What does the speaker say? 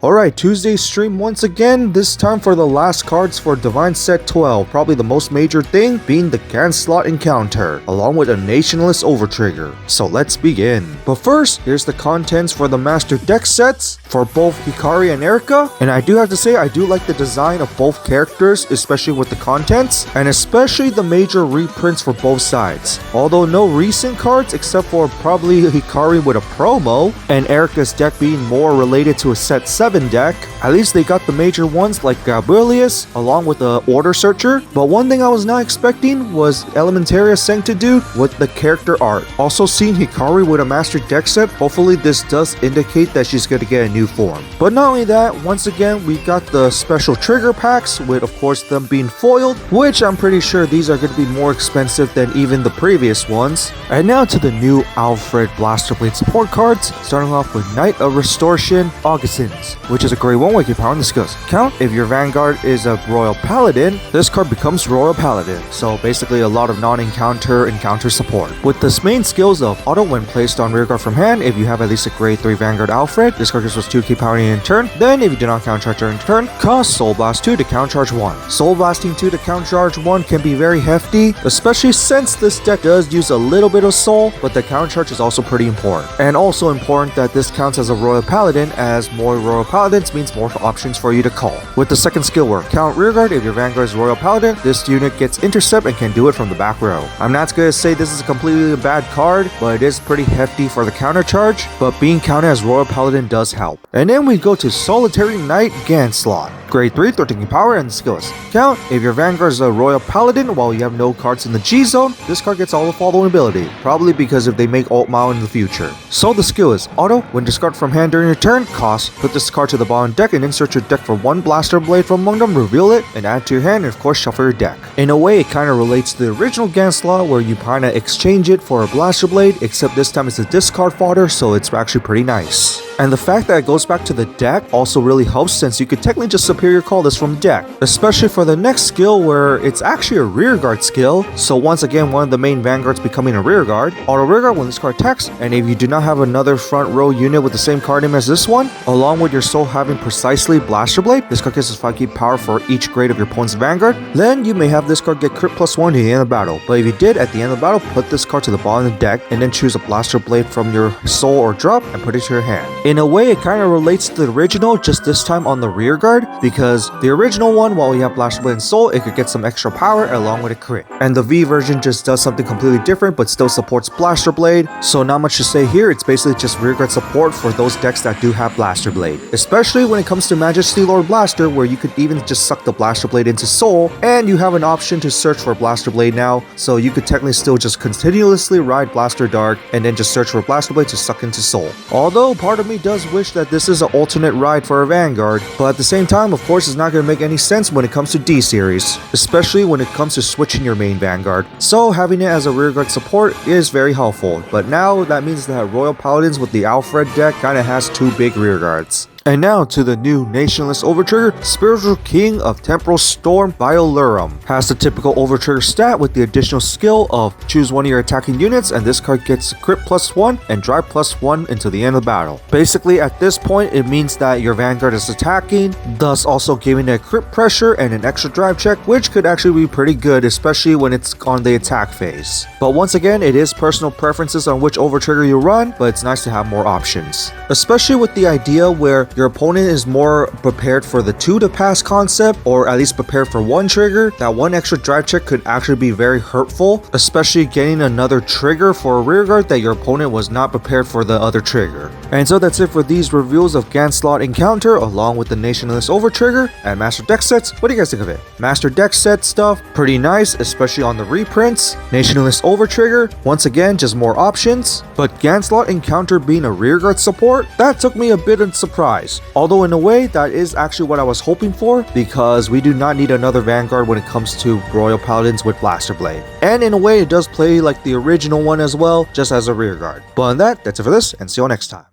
Alright, Tuesday stream once again, this time for the last cards for Divine Set 12, probably the most major thing being the Gancelot Encounter, along with a Nationless Overtrigger. So let's begin. But first, here's the contents for the Master Deck sets for both Hikari and Erika, and I do have to say I do like the design of both characters, especially with the contents, and especially the major reprints for both sides. Although no recent cards except for probably Hikari with a promo, and Erika's deck being more related to a set 7 deck, at least they got the major ones like Gabrielius along with the Order Searcher. But one thing I was not expecting was Elementaria Sanctitude with the character art. Also seeing Hikari with a Master Deck set, hopefully this does indicate that she's going to get a new form. But not only that, once again we got the special trigger packs with of course them being foiled, which I'm pretty sure these are going to be more expensive than even the previous ones. And now to the new Alfred Blaster Blade support cards, starting off with Knight of Restoration Augustins, which is a great one-way power and skills. Count, if your Vanguard is a Royal Paladin, this card becomes Royal Paladin, so basically a lot of encounter support. With the main skills of auto when placed on rearguard from hand, if you have at least a grade 3 Vanguard Alfred, this card gives us 2 power in turn. Then if you do not countercharge during turn, cost Soul Blast 2 to countercharge 1. Soul Blasting 2 to countercharge 1 can be very hefty, especially since this deck does use a little bit of soul, but the countercharge is also pretty important. And also important that this counts as a Royal Paladin, as more Royal Paladins means more options for you to call. With the second skill work, count rearguard, if your Vanguard is Royal Paladin, this unit gets intercept and can do it from the back row. I'm not going to say this is completely a bad card, but it is pretty hefty for the counter charge, but being counted as Royal Paladin does help. And then we go to Solitary Knight Gancelot. Grade 3, 13 power and skills. Count, if your Vanguard is a Royal Paladin while you have no cards in the G zone, this card gets all the following ability, probably because if they make Alt Mile in the future. So the skill is auto, when discard from hand during your turn, cost, put this card to the bottom deck and insert your deck for one Blaster Blade from among them, reveal it, and add to your hand, and of course shuffle your deck. In a way, it kind of relates to the original Gancelot where you kind of exchange it for a Blaster Blade, except this time it's a discard fodder, so it's actually pretty nice. And the fact that it goes back to the deck also really helps, since you could technically just superior call this from deck, especially for the next skill where it's actually a rearguard skill. So once again, one of the main Vanguards becoming a rearguard. Auto rearguard when this card attacks, and if you do not have another front row unit with the same card name as this one, along with your soul having precisely Blaster Blade, this card gets 5 key power for each grade of your opponent's Vanguard, then you may have this card get crit +1 to the end of the battle. But if you did, at the end of the battle, put this card to the bottom of the deck and then choose a Blaster Blade from your soul or drop and put it to your hand. In a way, it kind of relates to the original, just this time on the rearguard, because the original one, while you have Blaster Blade and soul, it could get some extra power along with a crit. And the V version just does something completely different but still supports Blaster Blade, so not much to say here. It's basically just rearguard support for those decks that do have Blaster Blade, especially when it comes to Majesty Lord Blaster, where you could even just suck the Blaster Blade into soul, and you have an option to search for Blaster Blade now, so you could technically still just continuously ride Blaster Dark and then just search for Blaster Blade to suck into soul. Although part of me does wish that this is an alternate ride for a Vanguard, but at the same time, of course, it's not going to make any sense when it comes to D series, especially when it comes to switching your main Vanguard. So having it as a rearguard support is very helpful, but now that means that Royal Paladins with the Alfred deck kind of has 2 big rearguards. And now to the new Nationless Overtrigger, Spiritual King of Temporal Storm Violurum. Has the typical Overtrigger stat with the additional skill of choose one of your attacking units, and this card gets crit +1 and drive +1 until the end of the battle. Basically at this point it means that your Vanguard is attacking, thus also giving it a crit pressure and an extra drive check, which could actually be pretty good, especially when it's on the attack phase. But once again, it is personal preferences on which Overtrigger you run, but it's nice to have more options. Especially with the idea where your opponent is more prepared for the 2 to pass concept, or at least prepared for 1 trigger, that 1 extra drive check could actually be very hurtful, especially getting another trigger for a rearguard that your opponent was not prepared for the other trigger. And so that's it for these reviews of Gancelot Encounter along with the Nationless Overtrigger and Master Deck sets. What do you guys think of it? Master Deck set stuff, pretty nice, especially on the reprints. Nationless Overtrigger, once again, just more options. But Gancelot Encounter being a rearguard support, that took me a bit of surprise. Although in a way, that is actually what I was hoping for, because we do not need another Vanguard when it comes to Royal Paladins with Blaster Blade. And in a way, it does play like the original one as well, just as a rearguard. But on that, that's it for this, and see you all next time.